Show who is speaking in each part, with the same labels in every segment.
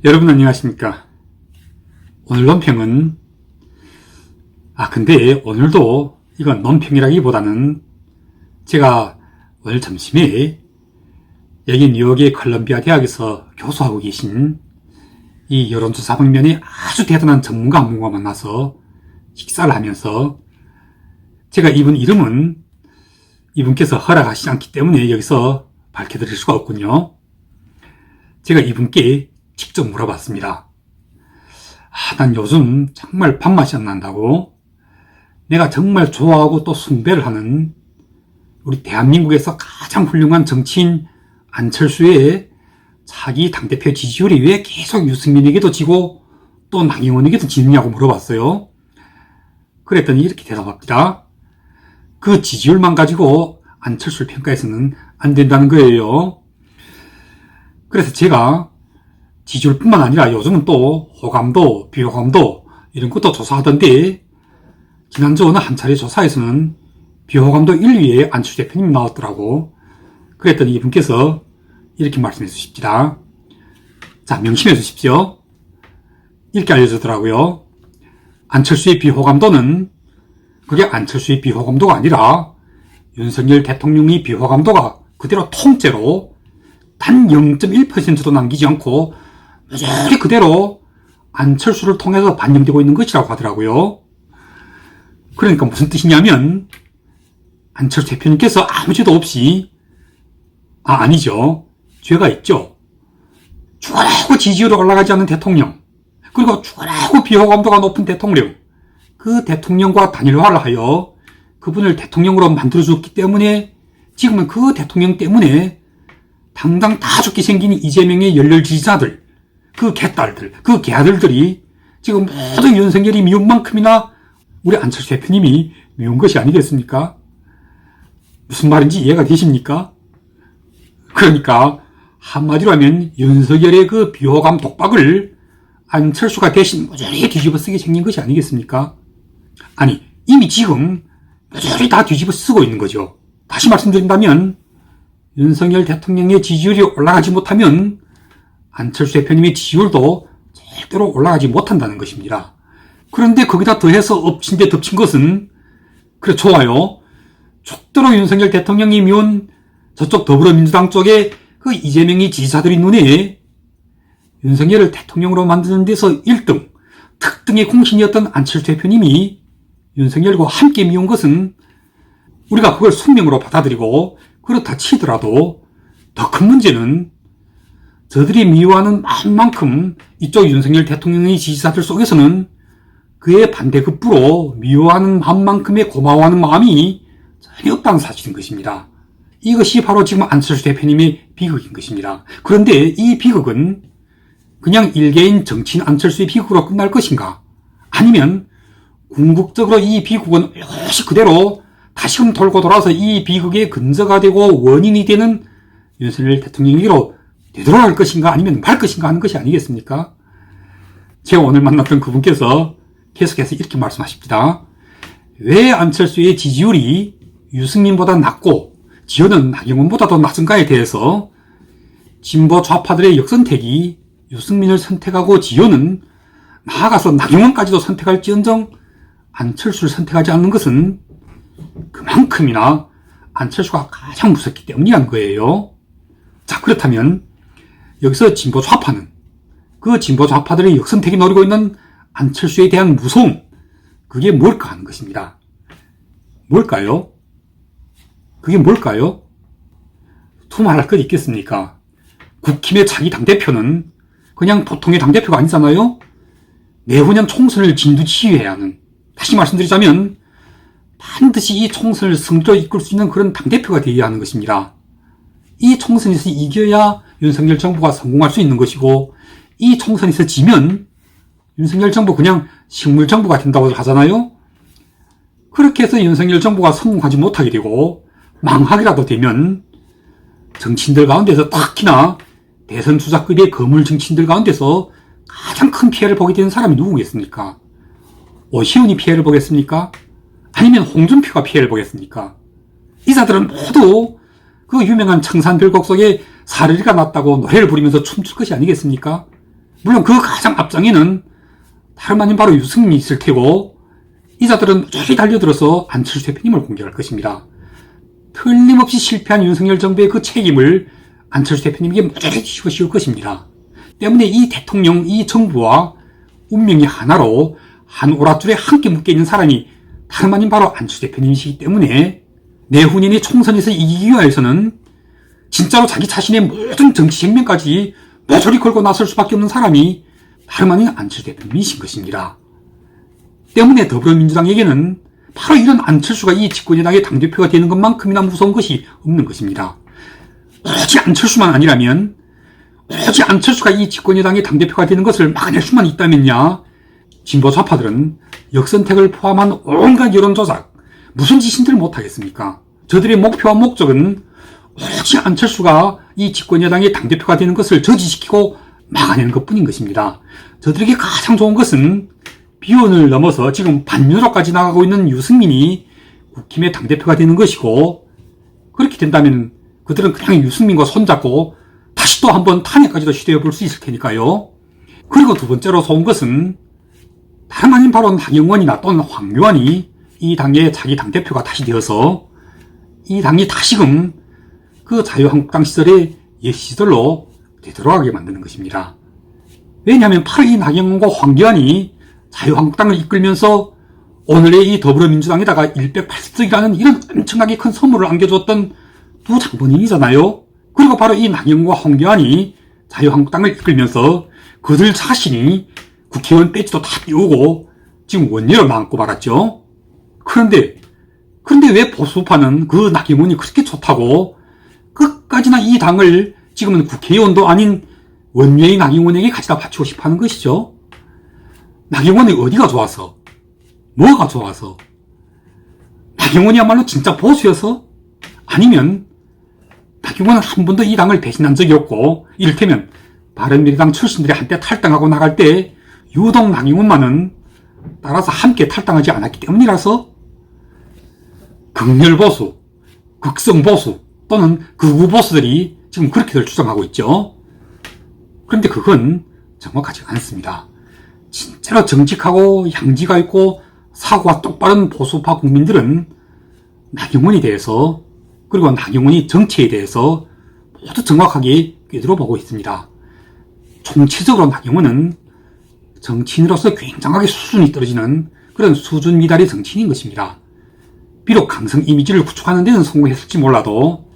Speaker 1: 여러분 안녕하십니까? 오늘 논평은 근데 오늘도 이건 논평이라기보다는 제가 오늘 점심에 여기 뉴욕의 컬럼비아 대학에서 교수하고 계신 이 여론조사 방면에 아주 대단한 전문가 한 분과 만나서 식사를 하면서 제가 이분 이름은 이분께서 허락하시지 않기 때문에 여기서 밝혀드릴 수가 없군요. 제가 이분께 직접 물어봤습니다. 난 요즘 정말 밥맛이 안 난다고, 내가 정말 좋아하고 또 숭배를 하는 우리 대한민국에서 가장 훌륭한 정치인 안철수의 자기 당대표 지지율이 왜 계속 유승민에게도 지고 또 나경원에게도 지느냐고 물어봤어요. 그랬더니 이렇게 대답합니다. 그 지지율만 가지고 안철수를 평가해서는 안 된다는 거예요. 그래서 제가 지지율뿐만 아니라 요즘은 또 호감도, 비호감도 이런 것도 조사하던데, 지난주 어느 한 차례 조사에서는 비호감도 1위에 안철수 대표님이 나왔더라고. 그랬더니 이분께서 이렇게 말씀해 주십니다. 자, 명심해 주십시오. 이렇게 알려주더라고요. 안철수의 비호감도는 그게 안철수의 비호감도가 아니라 윤석열 대통령의 비호감도가 그대로 통째로 단 0.1%도 남기지 않고 여전히 그대로 안철수를 통해서 반영되고 있는 것이라고 하더라고요. 그러니까 무슨 뜻이냐면 안철수 대표님께서 아무 죄도 없이 아니죠. 죄가 있죠. 죽어라고 지지율이 올라가지 않는 대통령, 그리고 죽어라고 비호감도가 높은 대통령, 그 대통령과 단일화를 하여 그분을 대통령으로 만들어줬기 때문에 지금은 그 대통령 때문에 당장 다 죽게 생긴 이재명의 열렬 지지자들, 그 개딸들, 그 개아들들이 지금 모두 윤석열이 미운 만큼이나 우리 안철수 대표님이 미운 것이 아니겠습니까? 무슨 말인지 이해가 되십니까? 그러니까 한마디로 하면 윤석열의 그 비호감 독박을 안철수가 대신 모조리 뒤집어 쓰게 생긴 것이 아니겠습니까? 아니, 이미 지금 모조리 다 뒤집어 쓰고 있는 거죠. 다시 말씀드린다면 윤석열 대통령의 지지율이 올라가지 못하면 안철수 대표님의 지지율도 절대로 올라가지 못한다는 것입니다. 그런데 거기다 더해서 엎친 데 덮친 것은, 그래 좋아요, 죽도록 윤석열 대통령이 미운 저쪽 더불어민주당 쪽에 그 이재명의 지지자들이 눈에 윤석열을 대통령으로 만드는 데서 1등, 특등의 공신이었던 안철수 대표님이 윤석열과 함께 미운 것은 우리가 그걸 숙명으로 받아들이고 그렇다 치더라도, 더 큰 문제는 저들이 미워하는 마음만큼 이쪽 윤석열 대통령의 지지자들 속에서는 그의 반대급부로 미워하는 마음만큼의 고마워하는 마음이 전혀 없다는 사실인 것입니다. 이것이 바로 지금 안철수 대표님의 비극인 것입니다. 그런데 이 비극은 그냥 일개인 정치인 안철수의 비극으로 끝날 것인가? 아니면 궁극적으로 이 비극은 이것이 그대로 다시금 돌고 돌아서 이 비극의 근저가 되고 원인이 되는 윤석열 대통령에게로 되돌아갈 것인가 아니면 말 것인가 하는 것이 아니겠습니까? 제가 오늘 만났던 그분께서 계속해서 이렇게 말씀하십니다. 왜 안철수의 지지율이 유승민보다 낮고 지연은 나경원보다도 낮은가에 대해서 진보 좌파들의 역선택이 유승민을 선택하고 지연은 나아가서 나경원까지도 선택할지언정 안철수를 선택하지 않는 것은 그만큼이나 안철수가 가장 무섭기 때문이란 거예요. 자, 그렇다면 여기서 진보 좌파는, 그 진보 좌파들의 역선택이 노리고 있는 안철수에 대한 무서움, 그게 뭘까 하는 것입니다. 뭘까요? 그게 뭘까요? 두말할 것 있겠습니까? 국힘의 차기 당대표는 그냥 보통의 당대표가 아니잖아요? 내후년 총선을 진두지휘해야 하는, 다시 말씀드리자면 반드시 이 총선을 승리로 이끌 수 있는 그런 당대표가 되어야 하는 것입니다. 이 총선에서 이겨야 윤석열 정부가 성공할 수 있는 것이고, 이 총선에서 지면 윤석열 정부 그냥 식물 정부가 된다고 하잖아요. 그렇게 해서 윤석열 정부가 성공하지 못하게 되고 망하기라도 되면 정치인들 가운데서, 특히나 대선 주자급의 거물 정치인들 가운데서 가장 큰 피해를 보게 되는 사람이 누구겠습니까? 오시훈이 피해를 보겠습니까? 아니면 홍준표가 피해를 보겠습니까? 이 자들은 모두 그 유명한 청산별곡 속에 사르리가 났다고 노래를 부르면서 춤출 것이 아니겠습니까? 물론 그 가장 앞장에는 다름 아닌 바로 유승민이 있을 테고 이 자들은 모조리 달려들어서 안철수 대표님을 공격할 것입니다. 틀림없이 실패한 윤석열 정부의 그 책임을 안철수 대표님에게 모조리 씌울 것입니다. 때문에 이 대통령, 이 정부와 운명이 하나로 한 오랏줄에 함께 묶여있는 사람이 다름 아닌 바로 안철수 대표님이시기 때문에 내후년의 총선에서 이기기 위해서는 진짜로 자기 자신의 모든 정치 생명까지 모조리 걸고 나설 수밖에 없는 사람이 다름 아닌 안철수 대표님이신 것입니다. 때문에 더불어민주당에게는 바로 이런 안철수가 이 집권여당의 당대표가 되는 것만큼이나 무서운 것이 없는 것입니다. 오직 안철수만 아니라면, 오직 안철수가 이 집권여당의 당대표가 되는 것을 막아낼 수만 있다면야 진보 좌파들은 역선택을 포함한 온갖 여론조작, 무슨 짓인들 못하겠습니까? 저들의 목표와 목적은 오직 안철수가 이 집권여당의 당대표가 되는 것을 저지시키고 막아내는 것뿐인 것입니다. 저들에게 가장 좋은 것은 비혼을 넘어서 지금 반유로까지 나가고 있는 유승민이 국힘의 당대표가 되는 것이고, 그렇게 된다면 그들은 그냥 유승민과 손잡고 다시 또 한번 탄핵까지도 시도해 볼 수 있을 테니까요. 그리고 두 번째로 좋은 것은 다름 아닌 바로 나경원이나 또는 황교안이 이 당의 자기 당대표가 다시 되어서 이 당이 다시금 그 자유한국당 시절의 옛 시절로 되돌아가게 만드는 것입니다. 왜냐하면 바로 이 나경원과 황교안이 자유한국당을 이끌면서 오늘의 이 더불어민주당에다가 180석이라는 이런 엄청나게 큰 선물을 안겨줬던 두 장본인이잖아요. 그리고 바로 이 나경원과 황교안이 자유한국당을 이끌면서 그들 자신이 국회의원 배지도 다 띄우고 지금 원료를 많고 말았죠. 그런데 왜 보수파는 그 나경원이 그렇게 좋다고 끝까지나 이 당을 지금은 국회의원도 아닌 원외의 나경원에게 가져다 바치고 싶어 하는 것이죠. 나경원이 어디가 좋아서? 뭐가 좋아서? 나경원이야말로 진짜 보수여서? 아니면 나경원은 한 번도 이 당을 배신한 적이 없고, 이를테면 바른미래당 출신들이 한때 탈당하고 나갈 때 유독 나경원만은 따라서 함께 탈당하지 않았기 때문이라서? 극렬보수, 극성보수 또는 극우보수들이 지금 그렇게들 주장하고 있죠. 그런데 그건 정확하지 않습니다. 진짜로 정직하고 양지가 있고 사고가 똑바른 보수파 국민들은 나경원에 대해서, 그리고 나경원이 정치에 대해서 모두 정확하게 꿰들어 보고 있습니다. 총체적으로 나경원은 정치인으로서 굉장하게 수준이 떨어지는 그런 수준 미달의 정치인인 것입니다. 비록 강성 이미지를 구축하는 데는 성공했을지 몰라도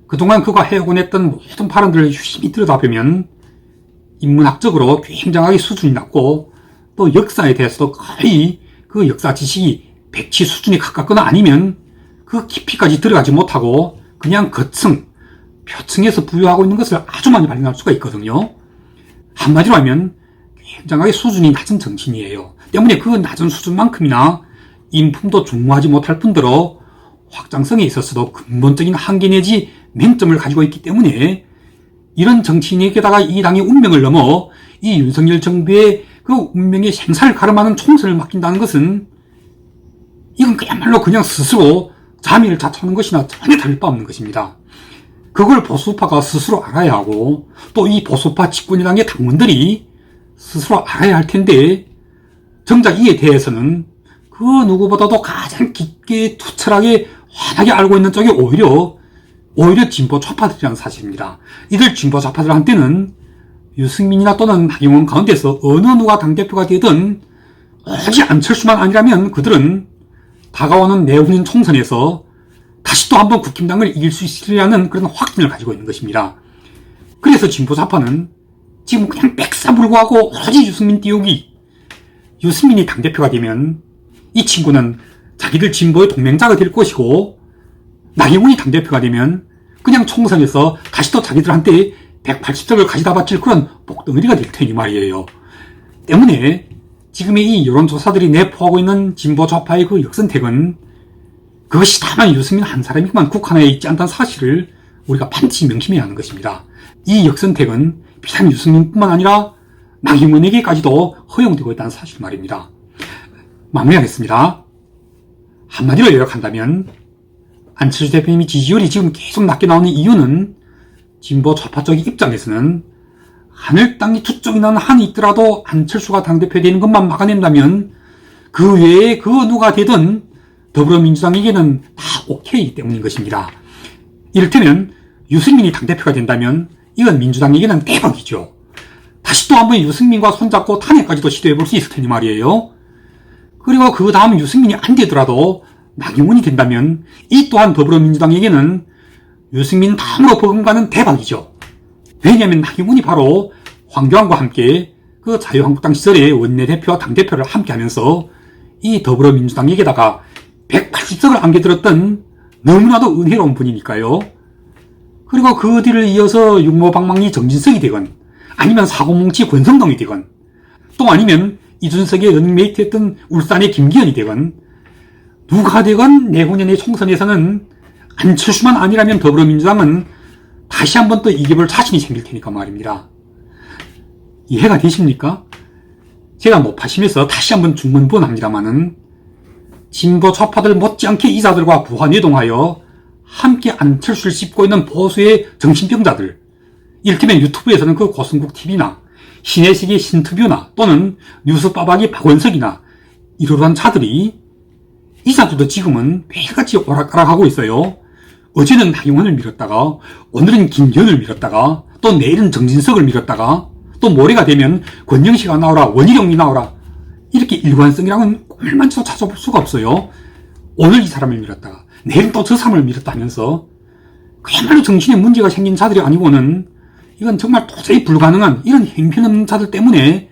Speaker 1: 그동안 그가 해오곤 했던 모든 발언들을 유심히 들여다보면 인문학적으로 굉장하게 수준이 낮고, 또 역사에 대해서도 거의 그 역사 지식이 백치 수준에 가깝거나 아니면 그 깊이까지 들어가지 못하고 그냥 거층, 표층에서 부유하고 있는 것을 아주 많이 발견할 수가 있거든요. 한마디로 하면 굉장하게 수준이 낮은 정치인이에요. 때문에 그 낮은 수준만큼이나 인품도 중후하지 못할 뿐더러 확장성에 있어서도 근본적인 한계 내지 맹점을 가지고 있기 때문에 이런 정치인에게다가 이 당의 운명을 넘어 이 윤석열 정부의 그 운명의 생사를 가름하는 총선을 맡긴다는 것은 이건 그야말로 그냥 스스로 자미를 자초하는 것이나 전혀 다를 바 없는 것입니다. 그걸 보수파가 스스로 알아야 하고 또 이 보수파 집권여당의 당원들이 스스로 알아야 할 텐데, 정작 이에 대해서는 그 누구보다도 가장 깊게 투철하게 환하게 알고 있는 쪽이 오히려 진보 좌파들이라는 사실입니다. 이들 진보 좌파들한테는 유승민이나 또는 나경원 가운데서 어느 누가 당대표가 되든 오직 안철수만 아니라면 그들은 다가오는 내후년 총선에서 다시 또 한번 국힘당을 이길 수 있으리라는 그런 확신을 가지고 있는 것입니다. 그래서 진보 좌파는 지금 그냥 백사불구하고 오로지 유승민 띄우기, 유승민이 당대표가 되면 이 친구는 자기들 진보의 동맹자가 될 것이고, 나경원이 당대표가 되면 그냥 총선에서 다시 또 자기들한테 180석을 가져다 바칠 그런 복덩어리가 될 테니 말이에요. 때문에 지금의 이 여론조사들이 내포하고 있는 진보 좌파의 그 역선택은 그것이 다만 유승민 한 사람에게만 국한해 있지 않다는 사실을 우리가 반드시 명심해야 하는 것입니다. 이 역선택은 비단 유승민뿐만 아니라 나경원에게까지도 허용되고 있다는 사실 말입니다. 마무리하겠습니다. 한마디로 요약한다면 안철수 대표님이 지지율이 지금 계속 낮게 나오는 이유는 진보 좌파 쪽의 입장에서는 하늘땅이 투쪽이 나는 한이 있더라도 안철수가 당대표 되는 것만 막아낸다면 그 외에 그 누가 되든 더불어민주당에게는 다 오케이 때문인 것입니다. 이를테면 유승민이 당대표가 된다면 이건 민주당에게는 대박이죠. 다시 또 한번 유승민과 손잡고 탄핵까지도 시도해볼 수 있을 테니 말이에요. 그리고 그 다음 유승민이 안 되더라도 나경원이 된다면 이 또한 더불어민주당에게는 유승민 다음으로 버금가는 대박이죠. 왜냐하면 나경원이 바로 황교안과 함께 그 자유한국당 시절에 원내대표와 당대표를 함께 하면서 이 더불어민주당에게다가 180석을 안겨들었던 너무나도 은혜로운 분이니까요. 그리고 그 뒤를 이어서 육모방망이 정진석이 되건 아니면 사고뭉치 권성동이 되건 또 아니면 이준석의 런닝메이트였던 울산의 김기현이 되건 누가 되건 내후년의 총선에서는 안철수만 아니라면 더불어민주당은 다시 한번 또 이겨볼 자신이 생길 테니까 말입니다. 이해가 되십니까? 제가 노파심에서 다시 한번 중문부원합니다마는 진보 좌파들 못지않게 이자들과 부화뇌동하여 함께 안철수를 씹고 있는 보수의 정신병자들, 이를테면 유튜브에서는 그 고승국 TV나 신혜식의 신트뷰나 또는 뉴스빠박이 박원석이나 이러한 자들이 이자들도 지금은 매일같이 오락가락하고 있어요. 어제는 나경원을 밀었다가 오늘은 김기현을 밀었다가 또 내일은 정진석을 밀었다가 또 모레가 되면 권영식가 나오라 원희룡이 나오라 이렇게 일관성이랑은 꼴만치도 찾아볼 수가 없어요. 오늘 이 사람을 밀었다가 내일 또 저 사람을 밀었다 하면서 그야말로 정신에 문제가 생긴 자들이 아니고는 이건 정말 도저히 불가능한 이런 형편없는 자들 때문에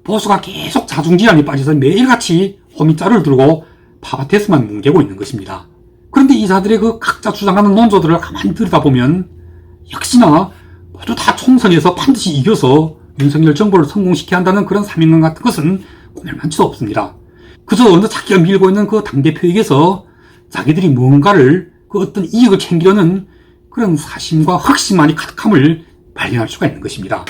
Speaker 1: 보수가 계속 자중질환에 빠져서 매일같이 호미자를 들고 파바테스만 뭉개고 있는 것입니다. 그런데 이 자들의 그 각자 주장하는 논조들을 가만히 들여다보면 역시나 모두 다 총선에서 반드시 이겨서 윤석열 정부를 성공시켜야 한다는 그런 사명감 같은 것은 고멸만치도 없습니다. 그저 어느 자기가 밀고 있는 그 당대표에게서 자기들이 뭔가를 그 어떤 이익을 챙기려는 그런 사심과 흑심만이 가득함을 발견할 수가 있는 것입니다.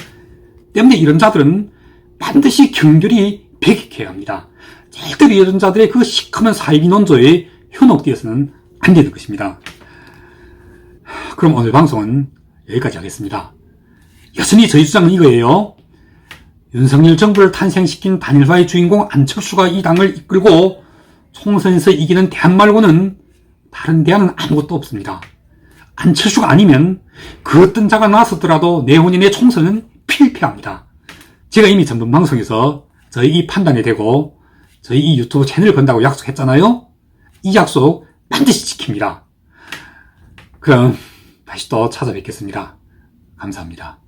Speaker 1: 때문에 이런 자들은 반드시 경결이 배격해야 합니다. 절대로 이런 자들의 그 시커먼 사이비 논조에 현혹되어서는 안 되는 것입니다. 그럼 오늘 방송은 여기까지 하겠습니다. 여전히 저희 주장은 이거예요. 윤석열 정부를 탄생시킨 단일화의 주인공 안철수가 이 당을 이끌고 총선에서 이기는 대안 말고는 다른 대안은 아무것도 없습니다. 안철수가 아니면 그 어떤 자가 나섰더라도 내후년의 총선은 필패합니다. 제가 이미 전번 방송에서 저희 이 판단에 대고 저희 이 유튜브 채널을 건다고 약속했잖아요. 이 약속 반드시 지킵니다. 그럼 다시 또 찾아뵙겠습니다. 감사합니다.